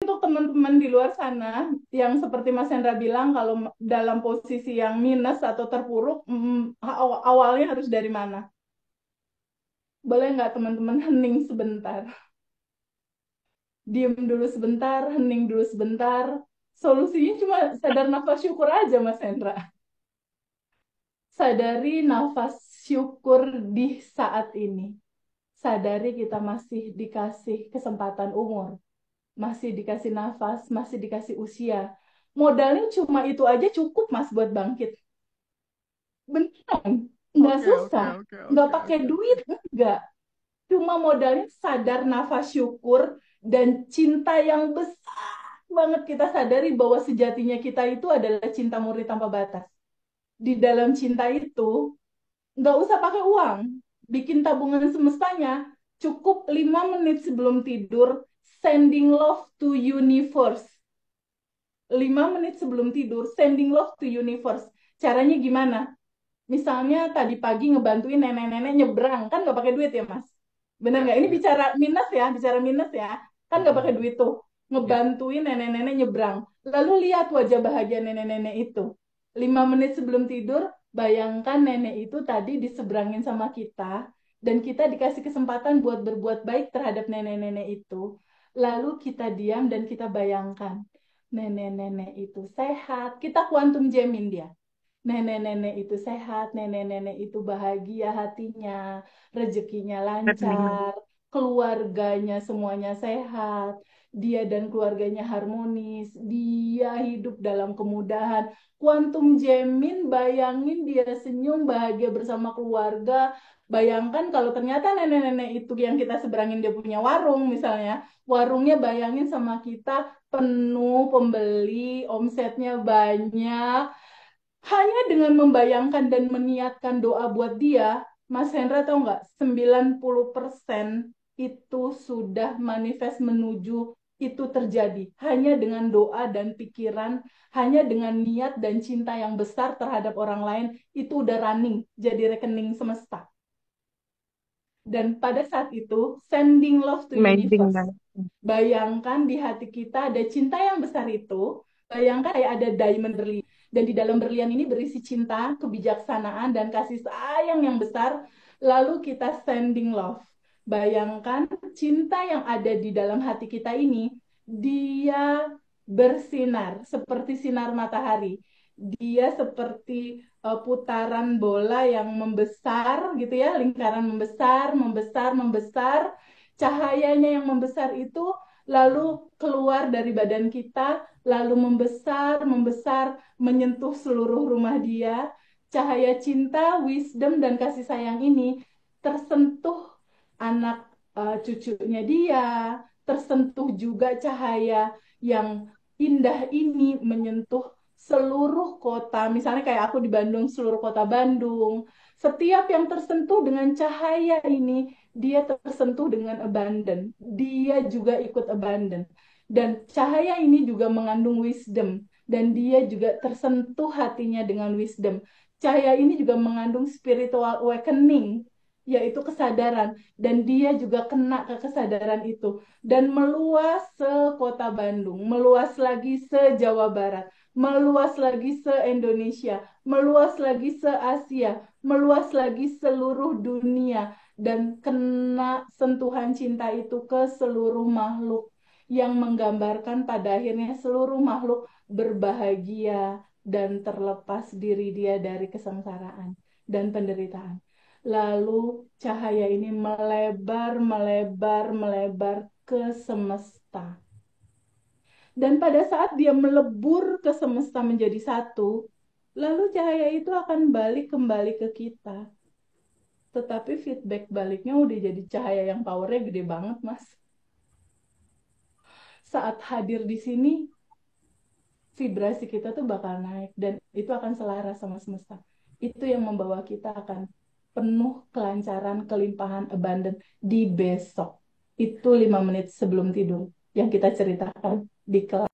untuk teman-teman di luar sana yang seperti Mas Hendra bilang kalau dalam posisi yang minus atau terpuruk, awalnya harus dari mana? Boleh nggak teman-teman hening sebentar? Diem dulu sebentar, hening dulu sebentar. Solusinya cuma sadar nafas syukur aja, Mas Hendra. Sadari nafas syukur di saat ini. Sadari kita masih dikasih kesempatan umur, masih dikasih nafas, masih dikasih usia. Modalnya cuma itu aja cukup, Mas, buat bangkit. Beneran, nggak Oke, oke, susah. oke, Nggak oke, pakai oke, oke. duit, enggak. Cuma modalnya sadar nafas syukur dan cinta yang besar banget kita sadari bahwa sejatinya kita itu adalah cinta murni tanpa batas. Di dalam cinta itu, nggak usah pakai uang. Bikin tabungan semestanya. Cukup 5 menit sebelum tidur, sending love to universe. 5 menit sebelum tidur, sending love to universe. Caranya gimana? Misalnya tadi pagi ngebantuin nenek-nenek nyebrang, kan nggak pakai duit ya, Mas? Bener Ya, nggak? Ini ya. bicara minus ya, bicara minus ya. Kan nggak pakai Mm-mm. duit tuh. Ya. Ngebantuin nenek-nenek nyebrang. Lalu lihat wajah bahagia nenek-nenek itu. 5 menit sebelum tidur, bayangkan nenek itu tadi diseberangin sama kita, dan kita dikasih kesempatan buat berbuat baik terhadap nenek-nenek itu. Lalu kita diam dan kita bayangkan, nenek-nenek itu sehat. Kita kuantum jamin dia. Nenek-nenek itu sehat, nenek-nenek itu bahagia hatinya, rezekinya lancar, keluarganya semuanya sehat, dia dan keluarganya harmonis, dia hidup dalam kemudahan. Kuantum Jamin, bayangin dia senyum bahagia bersama keluarga. Bayangkan kalau ternyata nenek-nenek itu yang kita seberangin dia punya warung misalnya, warungnya bayangin sama kita penuh pembeli, omsetnya banyak. Hanya dengan membayangkan dan meniatkan doa buat dia, Mas Hendra tahu nggak, 90% itu sudah manifest menuju itu terjadi. Hanya dengan doa dan pikiran, hanya dengan niat dan cinta yang besar terhadap orang lain, itu udah running, jadi rekening semesta. Dan pada saat itu, sending love to Amazing universe. banget. Bayangkan di hati kita ada cinta yang besar itu. Bayangkan kayak ada diamond berlian. Dan di dalam berlian ini berisi cinta, kebijaksanaan, dan kasih sayang yang besar. Lalu kita sending love. Bayangkan cinta yang ada di dalam hati kita ini, dia bersinar seperti sinar matahari. Dia seperti putaran bola yang membesar gitu ya, lingkaran membesar, membesar, membesar. Cahayanya yang membesar itu lalu keluar dari badan kita, lalu membesar, membesar, menyentuh seluruh rumah dia. Cahaya cinta, wisdom, dan kasih sayang ini tersentuh anak cucunya dia, tersentuh juga cahaya yang indah ini menyentuh seluruh kota. Misalnya kayak aku di Bandung, seluruh kota Bandung. Setiap yang tersentuh dengan cahaya ini, dia tersentuh dengan abundant. Dia juga ikut abundant. Dan cahaya ini juga mengandung wisdom. Dan dia juga tersentuh hatinya dengan wisdom. Cahaya ini juga mengandung spiritual awakening, yaitu kesadaran. Dan dia juga kena ke kesadaran itu. Dan meluas se-Kota Bandung, meluas lagi se-Jawa Barat, meluas lagi se-Indonesia, meluas lagi se-Asia, meluas lagi seluruh dunia, dan kena sentuhan cinta itu ke seluruh makhluk, yang menggambarkan pada akhirnya seluruh makhluk berbahagia dan terlepas diri dia dari kesengsaraan dan penderitaan. Lalu cahaya ini melebar, melebar, melebar ke semesta. Dan pada saat dia melebur ke semesta menjadi satu, lalu cahaya itu akan balik kembali ke kita. Tetapi feedback baliknya udah jadi cahaya yang powernya gede banget, Mas. Saat hadir di sini, vibrasi kita tuh bakal naik dan itu akan selaras sama semesta. Itu yang membawa kita akan penuh kelancaran, kelimpahan, abundant di besok. Itu 5 menit sebelum tidur yang kita ceritakan di kelas.